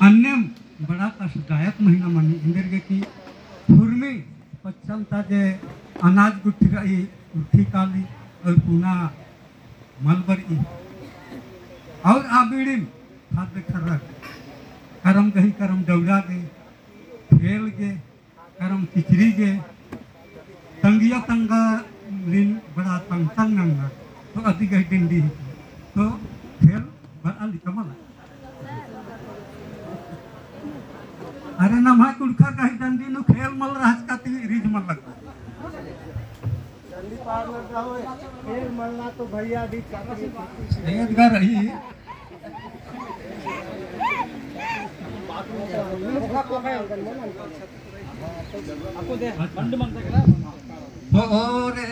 अन्य बड़ा कष्टदायक महीना मानी इंदर के की फुरमी पश्चिम ताजे अनाज गुट्ठी रही गुट्ठी काली और पुना मलबरी और आबिड़िम खाद्य खर्रा करम कही करम दौड़ा गे खेल गे करम किचरी गे तंगिया तंगा लिन बड़ा तंग तंग नंगा तो अधिक डिंडी तो खेल बड़ा लिखमला अरे ना भाई कुड़खा कहीं डंडी नु खेल मल राज का रीज मल लगता डंडी पार लगा हो खेल मलना तो भैया भी चाकरी एदगा रही आपको दे बंड मन तक ओरे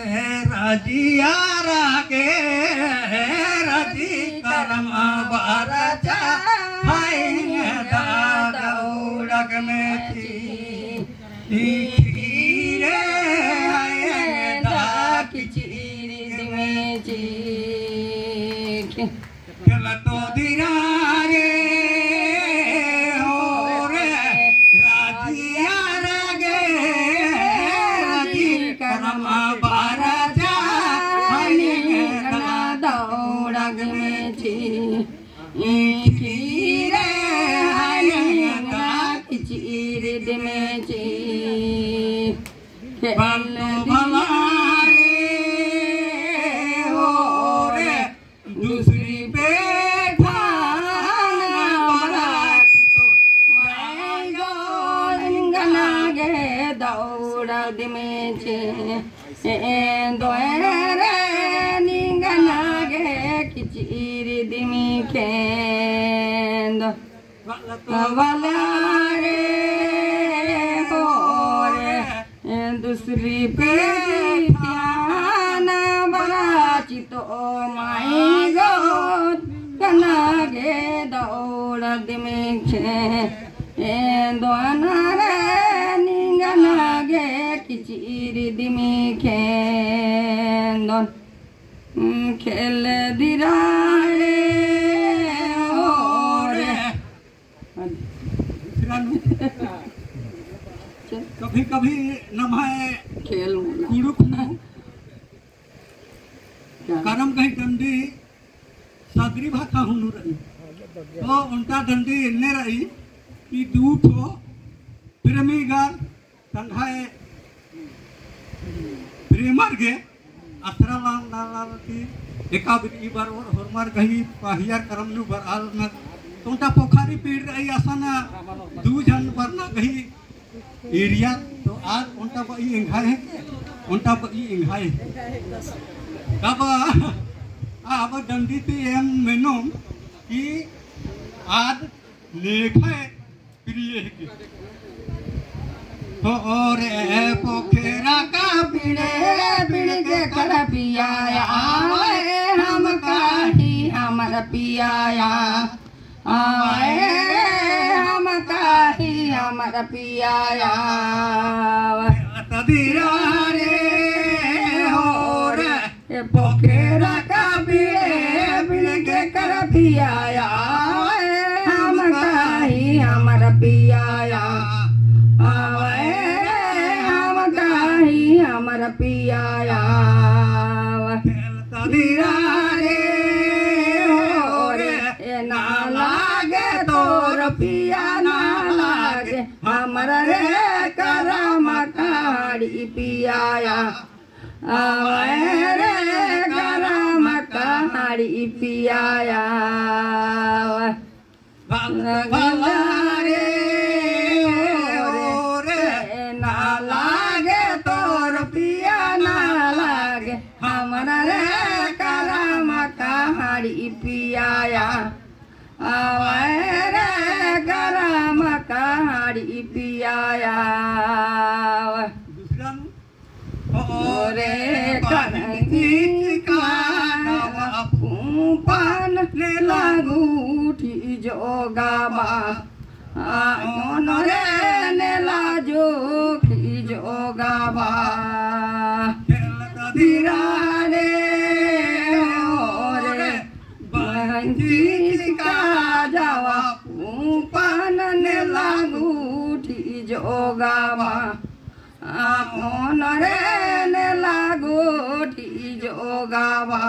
राजिया रागे राजी करम बारचा हाय दादा उड़क में थी रे हाय दा किचीरी में जी चल तो दिरा रे ओरे राजिया रागे राजी करम बारचा हाय दादा उड़क में थी में जी बल भलारे हो रे दूसरी पे तो मैं गना गे दौड़ में जे दोरे निगना गे किचीर दिमी खेंद वाला दूसरी पे ध्यान बाची तो माई गो कना गे दौड़ में दोना रे निगना गे किचीर दिमी खेल खेल दिराए कभी कभी नमाए खेल कुड़ुक करम कहीं डंडी सादरी भाषा हुनु रही तो उनका डंडी इन्ने रही कि दूठ हो प्रेमी गाल तंघाए प्रेमर गे असरा लाल लाल की एका बिकी बार और हरमार कहीं पाहियार करम नु बर आल न तो उनका पोखरी पीड़ रही आसाना दू जन वरना कहीं एरिया तो आज उनका बई इंघाए है उनका बई इंघाए कब अब डंडी ते एम मेनो कि आज लेखा प्रिय है तो और पोखरा का बिड़े बिड़ के कर पियाया हम काही हमर पियाया आए हम काही हमर पियाया तबीरा रे हो रे पोखरा का बिड़े बिड़ के कर पियाया हम काही हमर पियाया हम काही हमर पियाया तबीरा रे पिया ना लागे हमरा रे करम कहाड़ी पियाया रे करम कहाड़ी पियाया भला रे ना लागे तोर पिया ना लागे हमरा रे करम कहाड़ी पियाया रे गरम कहाड़ी पियाया रे पान लागूठी जोगाबा मन रे नेला जोखी जोगाबा धीरा रे का जावा पान जोगावा मोन रे ने लागोटी जोगावा